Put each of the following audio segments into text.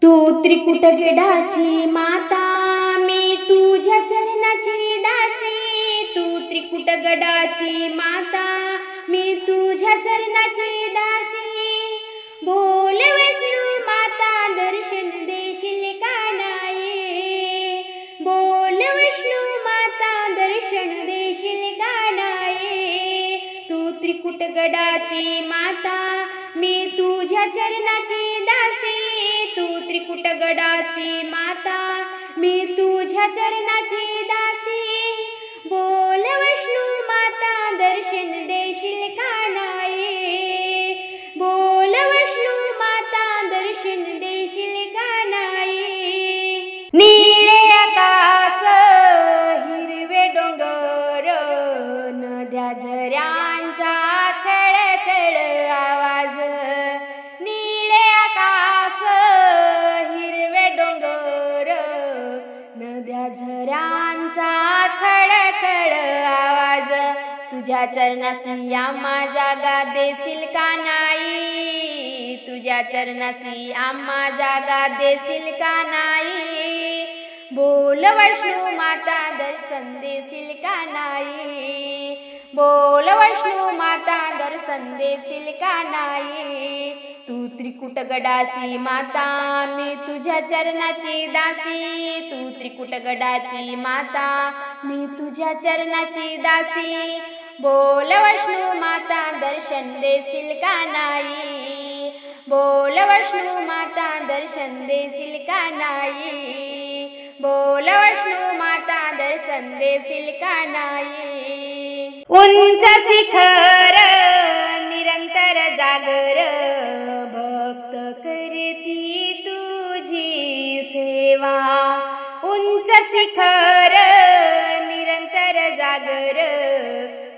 तू त्रिकुटगडाची माता, मी तुझ्या चरणाची दासी. तू त्रिकुटगडाची माता, मी तुझ्या चरणाची दासी. बोल वैष्णो माता, दर्शन देशील का नाही? बोल वैष्णो माता, दर्शन देशील का नाही? तू त्रिकुटगडाची माता, मी तुझ्या चरणाची दासी. तू त्रिकुटगडाची माता, मी तुझ्या चरणाची दासी. बोल वैष्णो माता, दर्शन देशील का नाही? बोल वैष्णो माता, दर्शन देशील का नाही? निळे आकाश, हिरवे डोंगर, नद्या झऱ्यांचा खळखळ आवाज. निळे आकाश, हिरवे डोंगर, नद्या झऱ्यांचा खळखळ आवाज. तुझ्या चरणासी आम्हा जागा देशील का नाही? तुझ्या चरणासी आम्हा जागा देशील का नाही? बोल वैष्णो माता, दर्शन देशील का नाही? बोल वैष्णो माता, दर्शन देशील का नाही? तू त्रिकुटगडाची माता, मी तुझ्या चरणाची दासी. तू त्रिकुटगडाची माता, मी तुझ्या चरणाची दासी. बोल वैष्णो माता, दर्शन देशील का नाही? बोल वैष्णो माता, दर्शन देशील का नाही? बोल वैष्णो माता, दर्शन देशील का नाही? उंच शिखर, निरंतर जागर, भक्त करती तुझी सेवा. उंच शिखर, निरंतर जागर,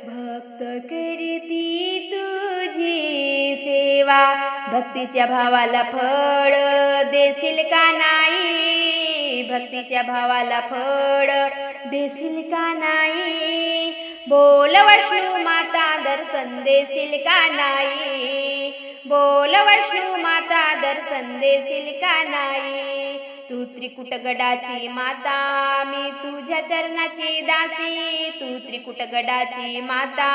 भक्त करती तुझी सेवा. भक्तीच्या भावाला फळ देशील का नाही? भक्तीच्या भावाला फळ देशील का नाही? बोल वैष्णो माता, दर्शन देशील का नाही? बोल वैष्णो माता, दर्शन देशील का नाही? तू त्रिकुटगडाची माता, मी तुझ्या चरणाची दासी. तू त्रिकुटगडाची माता,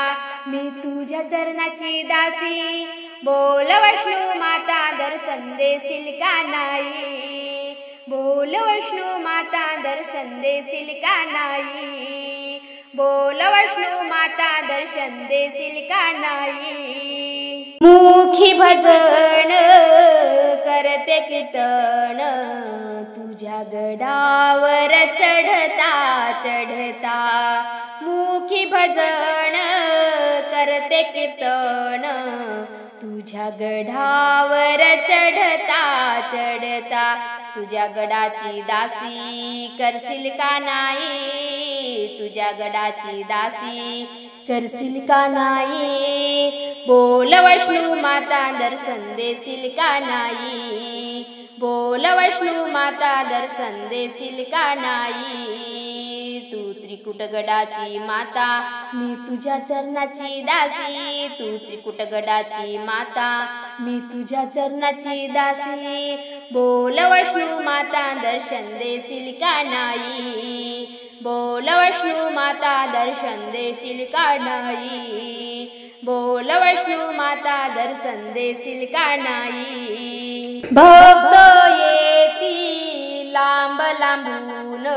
मी तुझ्या चरणाची दासी. बोल वैष्णो माता, दर्शन देशील का नाही? बोल वैष्णो माता, दर्शन देशील का नाही? बोल वैष्णो माता, दर्शन देशील का नाही? मुखी भजन करते कीर्तन, तुझ्या गडावर चढता चढता. मुखी भजन करते कीर्तन, तुझ्या गडावर चढता चढता. तुझ्या गडाची दासी करशील का नाही? तुझ्या गडाची दासी करशील का नाही? बोल वैष्णो माता, दर्शन देशील का नाही? बोल वैष्णो माता, दर्शन देशील का नाही? तू त्रिकुटगडाची माता, मी तुझ्या चरणाची दासी. तू त्रिकुटगडाची माता, मी तुझ्या चरणाची दासी. बोल वैष्णो माता, दर्शन देशील का नाही? बोल वैष्णो माता, दर्शन देशील का नाही? बोल वैष्णो माता, दर्शन देशील का नाही? भक्त येती लांब लांबून,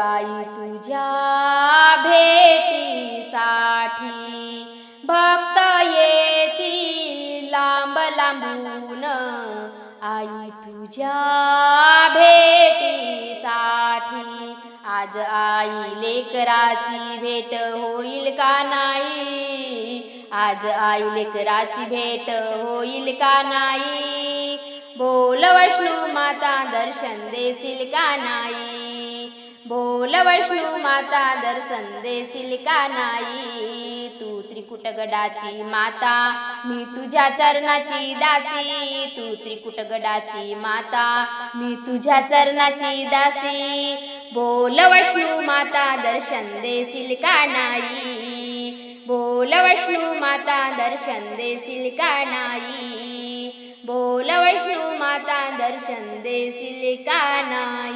आई तुझ्या भेटीसाठी. भक्त येती लांब लांबून, आई तुझ्या भेटीसाठी. आज आई लेकराची भेट होईल का नाही? आज आई लेकराची भेट होईल का नाही? बोल वैष्णो माता, दर्शन देशील का नाही? बोल वैष्णो माता, दर्शन देशील का नाही? तू त्रिकुटगडाची माता, मी तुझ्या चरणाची दासी. तू त्रिकुटगडाची माता, मी तुझ्या चरणाची दासी. बोल वैष्णो माता, दर्शन देशील का नाही? बोल वैष्णो माता, दर्शन देशील का नाही? बोल वैष्णो माता दर्शन देशील का नाही.